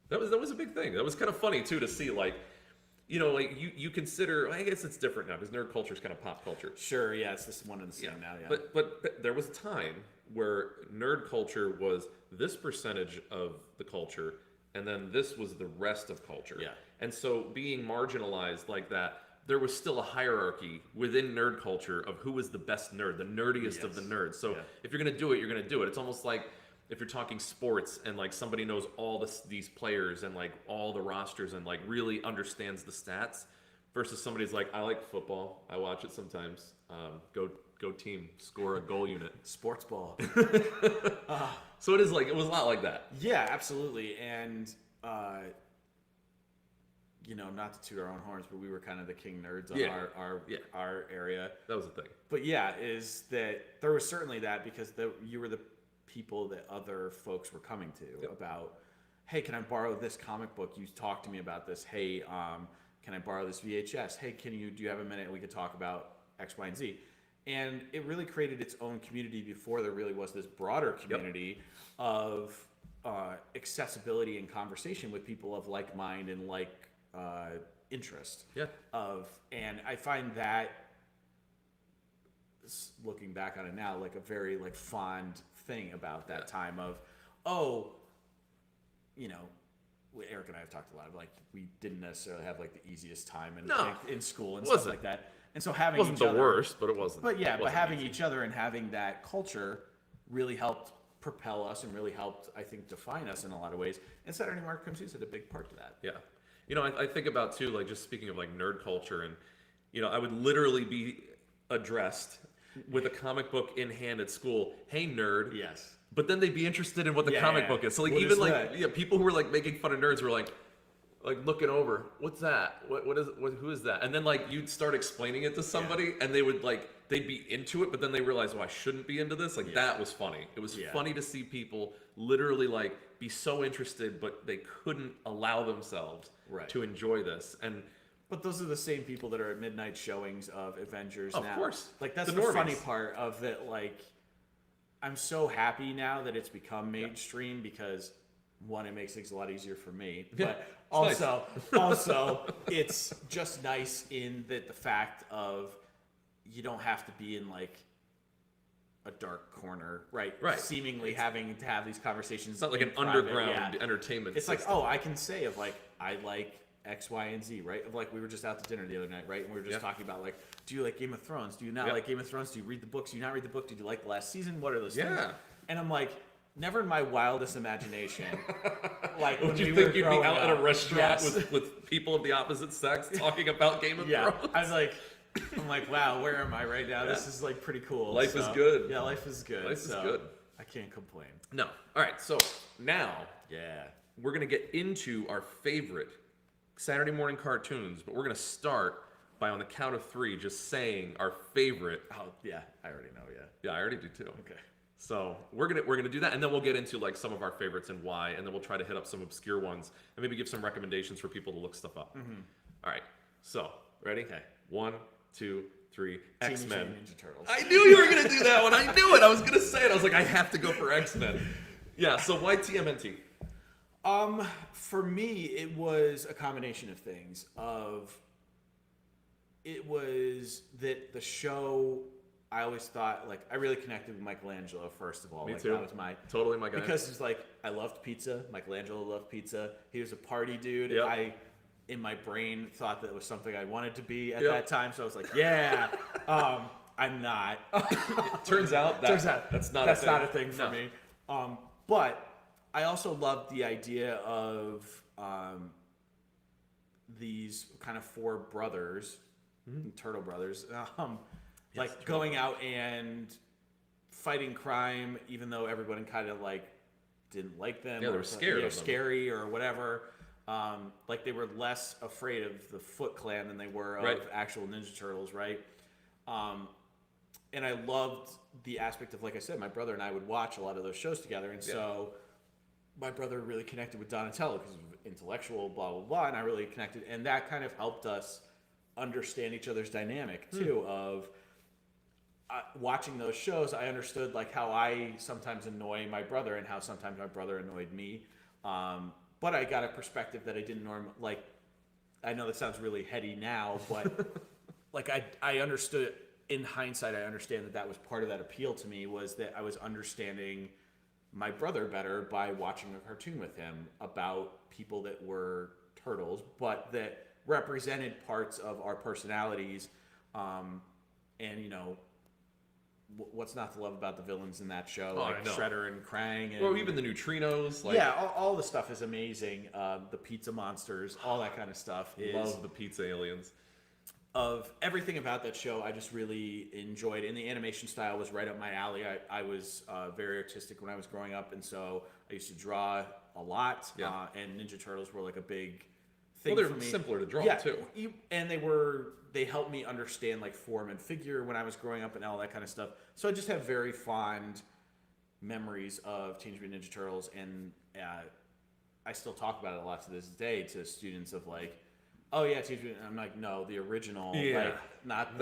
that was a big thing. That was kind of funny too to see, like, you know, like you consider. I guess it's different now because nerd culture is kind of pop culture. Sure. Yeah. It's just one and the same now. Yeah. But there was a time where nerd culture was this percentage of the culture, and then this was the rest of culture. Yeah. And so being marginalized like that, there was still a hierarchy within nerd culture of who was the best nerd, the nerdiest of the Yes. nerds. So Yeah. if you're gonna do it, you're gonna do it. It's almost like if you're talking sports and like somebody knows all these players and like all the rosters and like really understands the stats, versus somebody's like, I like football, I watch it sometimes. Go team, score a goal unit. Sports ball. So it was a lot like that. Yeah, absolutely. And, you know, not to toot our own horns, but we were kind of the king nerds on Yeah. our area. That was the thing. But yeah, is that there was certainly that because you were the people that other folks were coming to about, hey, can I borrow this comic book? You talked to me about this. Hey, can I borrow this VHS? Hey, do you have a minute and we could talk about X, Y, and Z? And it really created its own community before there really was this broader community of accessibility and conversation with people of like mind and like interest. Yeah. And I find that, looking back on it now, like a very like fond thing about that time of, oh, you know, Eric and I have talked a lot of like we didn't necessarily have like the easiest time in school and stuff Wasn't. like that. And so having It wasn't each the other, worst, but it wasn't. but yeah, it but wasn't having easy. each other and having that culture really helped propel us and really helped, I think, define us in a lot of ways. And Saturday Night Cartoons had a big part to that. Yeah. You know, I think about too, like just speaking of like nerd culture, and you know, I would literally be addressed with a comic book in hand at school. Hey, nerd. Yes. But then they'd be interested in what the Yeah, comic yeah. book is. So like What even is like that? people who were like making fun of nerds were like looking over. What's that? Who is that? And then like you'd start explaining it to somebody, and they would like they'd be into it, but then they realize, oh, I shouldn't be into this. Like that was funny. It was funny to see people literally like be so interested, but they couldn't allow themselves to enjoy this. And But those are the same people that are at midnight showings of Avengers Of now. course. Like that's The the funny normies. part of that. Like, I'm so happy now that it's become mainstream because one, it makes things a lot easier for me, but It's also it's just nice in that the fact of you don't have to be in like a dark corner, right? Right. Seemingly having to have these conversations. it's not like in an private, underground entertainment It's like, system. oh, I can say of like, I like X, Y, and Z, right? Of like, we were just out to dinner the other night, right? And we were just talking about like, do you like Game of Thrones? Do you not like Game of Thrones? Do you read the books? Do you not read the book? Did you like the last season? What are those things? Yeah. And I'm like, never in my wildest imagination. Like, Would when you we think were you'd be growing out at a up. restaurant Yes. with people of the opposite sex talking about Game of Yeah. Thrones? I was like, I'm like, wow, where am I right now? This is like pretty cool. Life is good. Yeah, life is good. Life is so good. I can't complain. No. All right. So now Yeah. we're going to get into our favorite Saturday morning cartoons, but we're going to start by, on the count of three, just saying our favorite. Oh, yeah. I already know. Yeah. Yeah, I already do too. Okay. So we're gonna do that, and then we'll get into like some of our favorites and why, and then we'll try to hit up some obscure ones and maybe give some recommendations for people to look stuff up. All right. So ready? Okay. 1, 2, 3. X-Men. Teenage Mutant Ninja Turtles. I knew you were gonna do that one. I knew it. I was gonna say it. I was like, I have to go for X-Men. Yeah. So why TMNT? For me, it was a combination of things. It was that the show I always thought, like, I really connected with Michelangelo, first of all. Me like, too. That was my... Totally my guy. Because it's like, I loved pizza. Michelangelo loved pizza. He was a party dude. Yep. I, in my brain, thought that it was something I wanted to be at Yep. that time. So I was like, yeah. I'm not. Turns out that's not a thing for No. me. But I also loved the idea of these kind of four brothers, turtle brothers, like going out and fighting crime, even though everyone kind of like didn't like them. Yeah, they were scared of them. Scary or whatever. Like they were less afraid of the Foot Clan than they were of Right. actual Ninja Turtles, right? And I loved the aspect of, like I said, my brother and I would watch a lot of those shows together, and so my brother really connected with Donatello because of intellectual, blah blah blah, and I really connected, and that kind of helped us understand each other's dynamic too. Of watching those shows, I understood like how I sometimes annoy my brother and how sometimes my brother annoyed me, but I got a perspective that I didn't normally like. I know that sounds really heady now, but like I understood it. In hindsight, I understand that was part of that appeal to me, was that I was understanding my brother better by watching a cartoon with him about people that were turtles, but that represented parts of our personalities, and you know, what's not to love about the villains in that show, like I know. Shredder and Krang, and Or even the neutrinos. Like, yeah, all the stuff is amazing. The pizza monsters, all that kind of stuff is love the pizza aliens. of everything about that show. I just really enjoyed, and the animation style was right up my alley. I was very artistic when I was growing up, and so I used to draw a lot. Yeah. And Ninja Turtles were like a big thing Well, for they're me. simpler to draw Yeah, too. and they helped me understand like form and figure when I was growing up and all that kind of stuff. So I just have very fond memories of Teenage Mutant Ninja Turtles, and I still talk about it a lot to this day to students of like, oh yeah, Teenage Mutant. I'm like, no, the original, Yeah. like not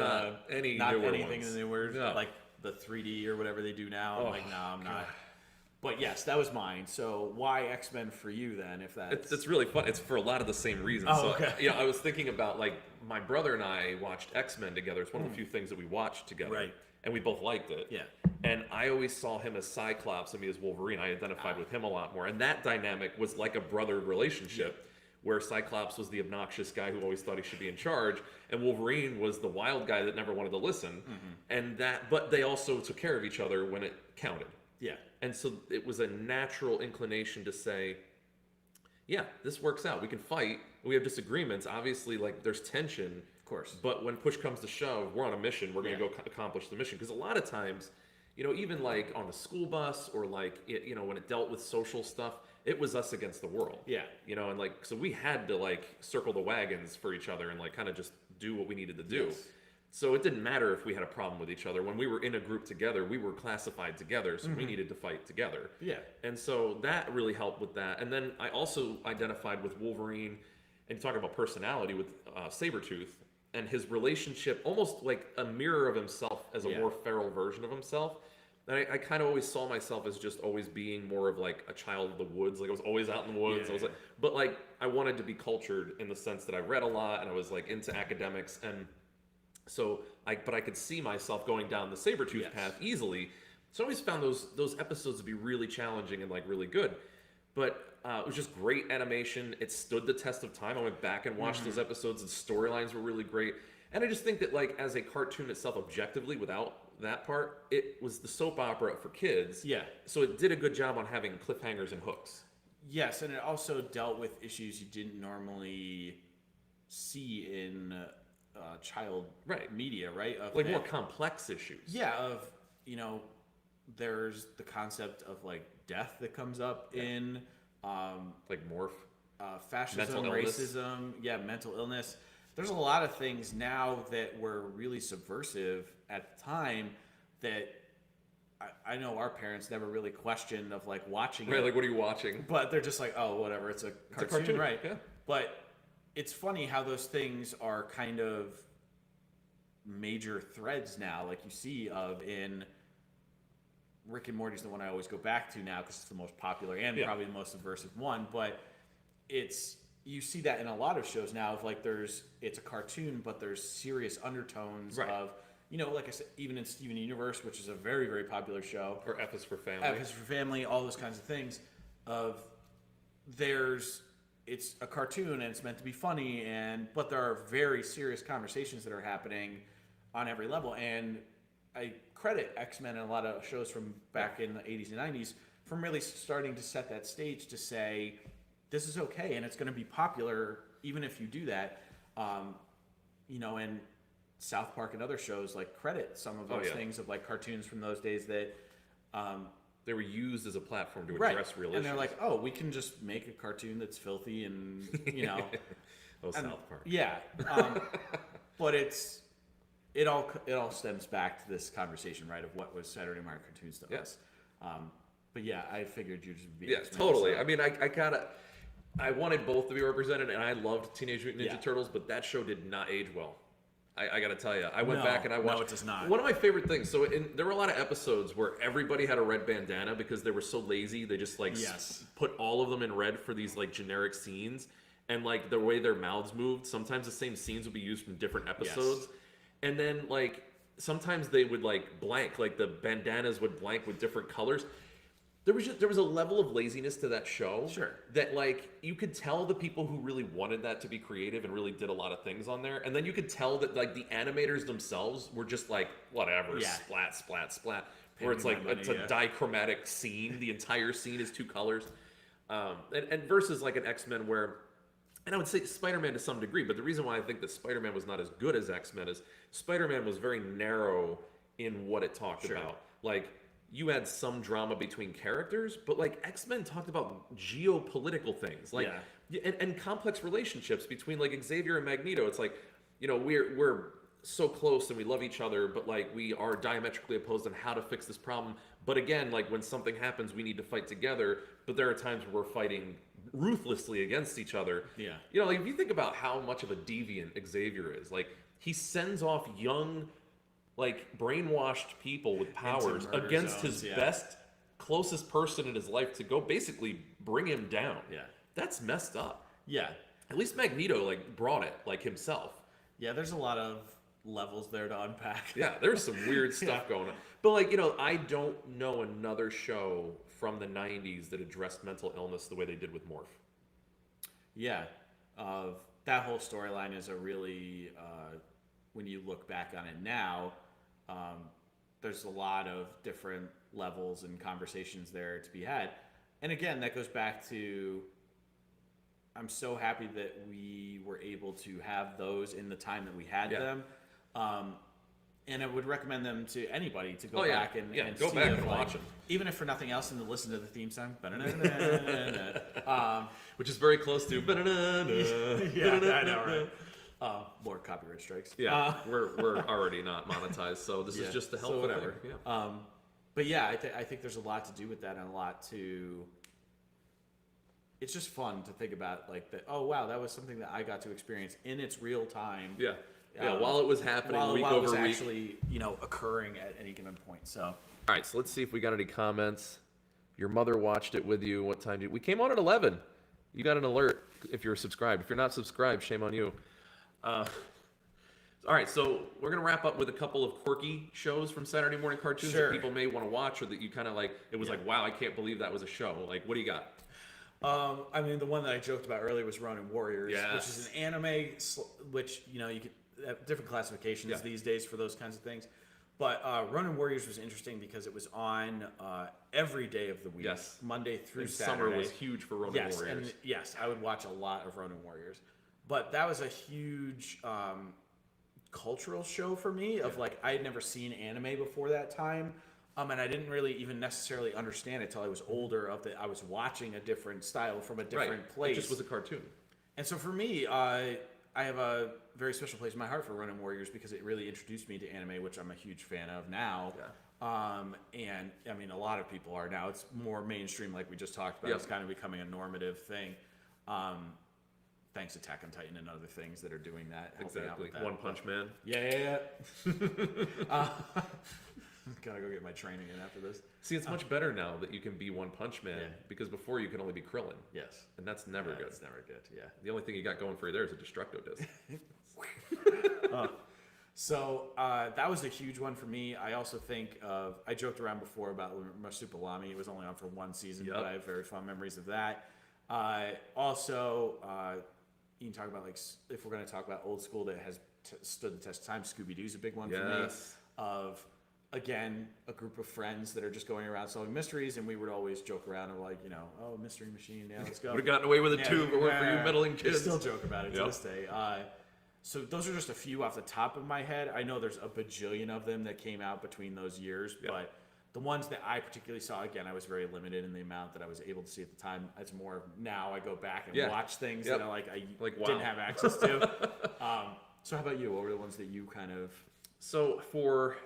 any not newer anything ones. in the newer, No. like the 3D or whatever they do now. I'm like, no, I'm God. not. But yes, that was mine. So why X-Men for you then? If that's It's really fun. It's for a lot of the same reasons. Oh, So, okay. you know, I was thinking about like my brother and I watched X-Men together. It's one of the few things that we watched together. Right. And we both liked it. Yeah. And I always saw him as Cyclops and me as Wolverine. I identified with him a lot more. And that dynamic was like a brother relationship where Cyclops was the obnoxious guy who always thought he should be in charge, and Wolverine was the wild guy that never wanted to listen. And but they also took care of each other when it counted. yeah. And so it was a natural inclination to say, yeah, this works out. We can fight. We have disagreements. Obviously, like there's tension. Of course. But when push comes to shove, we're on a mission. We're going to Yeah. go accomplish the mission. Because a lot of times, you know, even like on the school bus or like, you know, when it dealt with social stuff, it was us against the world. Yeah. You know, and like, so we had to like circle the wagons for each other and like kind of just do what we needed to do. Yes. So it didn't matter if we had a problem with each other. When we were in a group together, we were classified together, so we needed to fight together. Yeah. And so that really helped with that. And then I also identified with Wolverine, and talking about personality with Sabretooth, and his relationship, almost like a mirror of himself as a Yeah. more feral version of himself. And I kind of always saw myself as just always being more of like a child of the woods. Like I was always out in the woods. Yeah, I was yeah. like, but like I wanted to be cultured in the sense that I read a lot and I was like into academics, and so but I could see myself going down the Sabretooth Yes. path easily. So I always found those episodes to be really challenging and like really good. But it was just great animation. It stood the test of time. I went back and watched those episodes. The storylines were really great. And I just think that like as a cartoon itself, objectively, without that part, it was the soap opera for kids. Yeah. So it did a good job on having cliffhangers and hooks. Yes, and it also dealt with issues you didn't normally see in child Right. media, right? Of Like that- more complex issues. Yeah, of, you know, there's the concept of like death that comes up in Like morph. fascism, Mental illness. racism, mental illness. There's a lot of things now that were really subversive at the time that I know our parents never really questioned of like watching Right, it. like what are you watching? But they're just like, oh, whatever, it's a cartoon, cartoon, right? yeah. But it's funny how those things are kind of major threads now, like you see of in Rick and Morty's the one I always go back to now because it's the most popular and Yeah. probably the most subversive one. But you see that in a lot of shows now of like it's a cartoon, but there's serious undertones Right. of, like I said, even in Steven Universe, which is a very, very popular show, Or F is for family. F is for Family, all those kinds of things. It's a cartoon and it's meant to be funny, but there are very serious conversations that are happening on every level. And I credit X-Men and a lot of shows from back in the 80s and 90s from really starting to set that stage to say, this is okay and it's going to be popular even if you do that. And South Park and other shows like credit some of those things of like cartoons from those days that they were used as a platform to address real issues. And they're like, oh, we can just make a cartoon that's filthy and South Park. Yeah, but it all stems back to this conversation, right, of what was Saturday morning cartoons to us. But yeah, I figured you'd just be totally. I mean, I wanted both to be represented, and I loved Teenage Mutant Ninja Turtles, but that show did not age well. I got to tell you, I went back and I watched. No, it does not. One of my favorite things. So there were a lot of episodes where everybody had a red bandana because they were so lazy. They just put all of them in red for these like generic scenes, and like the way their mouths moved. Sometimes the same scenes would be used from different episodes, and then like sometimes they would like blank, like the bandanas would blank with different colors. There was a level of laziness to that show that like you could tell the people who really wanted that to be creative and really did a lot of things on there, and then you could tell that like the animators themselves were just like whatever, splat splat splat, where it's like it's a dichromatic scene. The entire scene is two colors, and versus like an X-Men where, and I would say Spider-Man to some degree, but the reason why I think that Spider-Man was not as good as X-Men is Spider-Man was very narrow in what it talked about, like. You had some drama between characters, but like X-Men talked about geopolitical things, like and complex relationships between like Xavier and Magneto. It's like, we're so close and we love each other, but like we are diametrically opposed on how to fix this problem. But again, like when something happens, we need to fight together. But there are times where we're fighting ruthlessly against each other. Yeah, like if you think about how much of a deviant Xavier is, like he sends off young, like brainwashed people with powers against his best, closest person in his life to go basically bring him down. Yeah. That's messed up. Yeah. At least Magneto like brought it like himself. Yeah, there's a lot of levels there to unpack. Yeah, there's some weird stuff going on. But like, I don't know another show from the 90s that addressed mental illness the way they did with Morph. Yeah. That whole storyline is a really when you look back on it now, there's a lot of different levels and conversations there to be had. And again, that goes back to, I'm so happy that we were able to have those in the time that we had them. And I would recommend them to anybody to go back and go see back them, and watch them. Even if for nothing else, and to listen to the theme song. Which is very close to. Yeah, I know, right? More copyright strikes. Yeah, we're already not monetized, so this is just to help. So whatever. Yeah. But yeah, I think there's a lot to do with that, and a lot to. It's just fun to think about, like that. Oh wow, that was something that I got to experience in its real time. Yeah. Yeah. While it was happening, week while over it was week, actually occurring at any given point. So. All right, so let's see if we got any comments. Your mother watched it with you. What time did we came on at 11? You got an alert if you're subscribed. If you're not subscribed, shame on you. All right, so we're gonna wrap up with a couple of quirky shows from Saturday morning cartoons that people may want to watch, or that you kind of like. It was like, wow, I can't believe that was a show. Like, what do you got? I mean, the one that I joked about earlier was Ronin Warriors, which is an anime, which you could have different classifications these days for those kinds of things. But Ronin Warriors was interesting because it was on every day of the week, Monday through Saturday. Summer was huge for Ronin Warriors. And yes, I would watch a lot of Ronin Warriors. But that was a huge cultural show for me. Of like, I had never seen anime before that time, and I didn't really even necessarily understand it till I was older. I was watching a different style from a different place. It just was a cartoon. And so for me, I have a very special place in my heart for Ronin Warriors because it really introduced me to anime, which I'm a huge fan of now. And I mean, a lot of people are now. It's more mainstream, like we just talked about. It's kind of becoming a normative thing. Thanks to Attack on Titan and other things that are doing that. Exactly. One Punch Man. Yeah. Gotta go get my training in after this. See, it's much better now that you can be One Punch Man because before you could only be Krillin. Yes. And that's never good. It's never good, yeah. The only thing you got going for you there is a Destructo disc. So that was a huge one for me. I also think of, I joked around before about Marsupilami. It was only on for one season, Yep. but I have very fond memories of that. Also, you can talk about, like, if we're going to talk about old school that has stood the test of time, Scooby-Doo's a big one for me. Yes. Of, again, a group of friends that are just going around solving mysteries, and we would always joke around and like, oh, mystery machine, yeah, let's go. Would have gotten away with it Yeah, too, but weren't for you meddling we kids. still joke about it to Yep. this day. So those are just a few off the top of my head. I know there's a bajillion of them that came out between those years, but the ones that I particularly saw, again, I was very limited in the amount that I was able to see at the time. It's more of now I go back and watch things that I Wow. didn't have access to. So how about you? What were the ones that you kind of... So for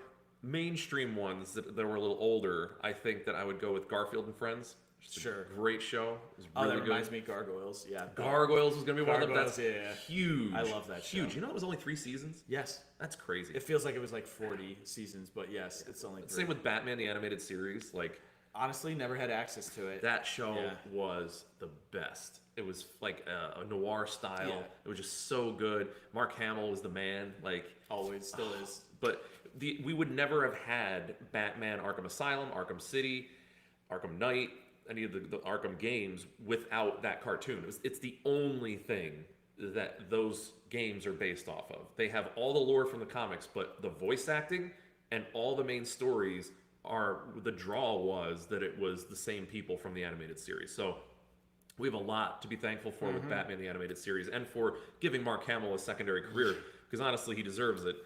mainstream ones that were a little older, I think that I would go with Garfield and Friends. Just a great show. It was really that good. reminds me of Gargoyles. Yeah. Gargoyles was going to be one of them. Gargoyles, That's yeah. huge. I love that show. Huge. You know it was only 3 seasons? Yes. That's crazy. It feels like it was like 40 seasons, but yes, it's only 3. Same with Batman, the animated series. Like, Honestly, never had access to it. that show Yeah. was the best. It was like a noir style. Yeah. It was just so good. Mark Hamill was the man. Like, Always, still is. but we would never have had Batman Arkham Asylum, Arkham City, Arkham Knight, any of the Arkham games without that cartoon. It's the only thing that those games are based off of. They have all the lore from the comics, but the voice acting and all the main stories are, the draw was that it was the same people from the animated series. So we have a lot to be thankful for with Batman the animated series, and for giving Mark Hamill a secondary career, because honestly he deserves it.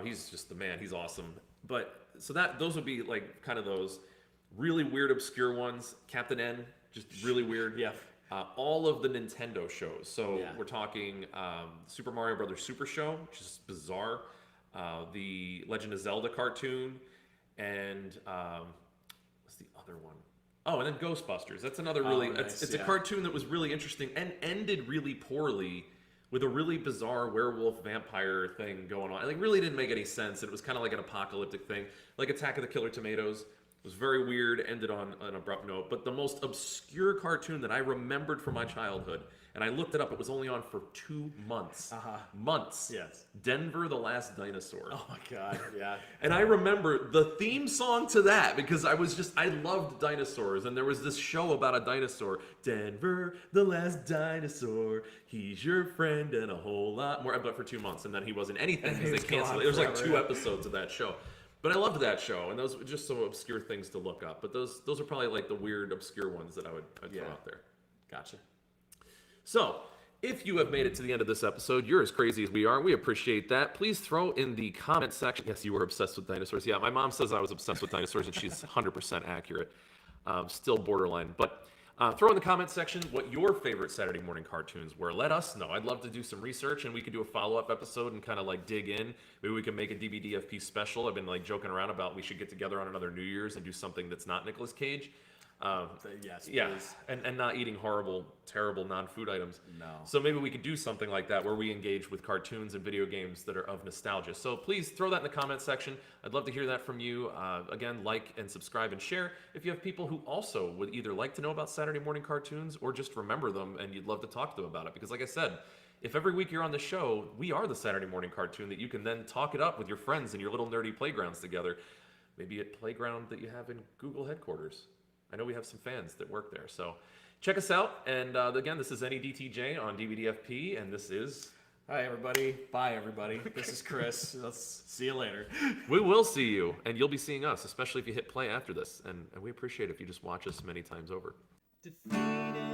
He's just the man. He's awesome. But so those would be like kind of those really weird, obscure ones. Captain N, just really weird. Yeah. All of the Nintendo shows. So Yeah. we're talking Super Mario Brothers Super Show, which is bizarre. The Legend of Zelda cartoon, and what's the other one? Oh, and then Ghostbusters. That's another really. Nice, It's a cartoon that was really interesting and ended really poorly, with a really bizarre werewolf vampire thing going on. It like really didn't make any sense. It was kind of like an apocalyptic thing, like Attack of the Killer Tomatoes. It was very weird, ended on an abrupt note. But the most obscure cartoon that I remembered from my childhood, and I looked it up, it was only on for 2 months. Months. Yes. Denver the Last Dinosaur. Oh my God, yeah. And I remember the theme song to that because I loved dinosaurs, and there was this show about a dinosaur. Denver, the last dinosaur, he's your friend and a whole lot more. But for 2 months, and then he wasn't anything because they canceled it. There was like 2 episodes of that show. But I loved that show, and those were just some obscure things to look up. But those are probably like the weird, obscure ones that I'd throw out there. Gotcha. So, if you have made it to the end of this episode, you're as crazy as we are. We appreciate that. Please throw in the comment section. Yes, you were obsessed with dinosaurs. Yeah, my mom says I was obsessed with dinosaurs, and she's 100% accurate. Still borderline. But throw in the comment section what your favorite Saturday morning cartoons were. Let us know. I'd love to do some research, and we could do a follow-up episode and kind of like dig in. Maybe we can make a DBDFP special. I've been like joking around about we should get together on another New Year's and do something that's not Nicolas Cage. Yes, Yeah, please. and not eating horrible, terrible non-food items. No. So maybe we could do something like that where we engage with cartoons and video games that are of nostalgia. So please throw that in the comment section. I'd love to hear that from you. Again, like and subscribe and share if you have people who also would either like to know about Saturday morning cartoons or just remember them and you'd love to talk to them about it. Because like I said, if every week you're on the show, we are the Saturday morning cartoon that you can then talk it up with your friends in your little nerdy playgrounds together. Maybe at playground that you have in Google headquarters. I know we have some fans that work there. So check us out. And again, this is NEDTJ on DBDFP, and this is... Hi, everybody. Bye, everybody. This is Chris. Let's see you later. We will see you, and you'll be seeing us, especially if you hit play after this. And we appreciate it if you just watch us many times over. Defeated.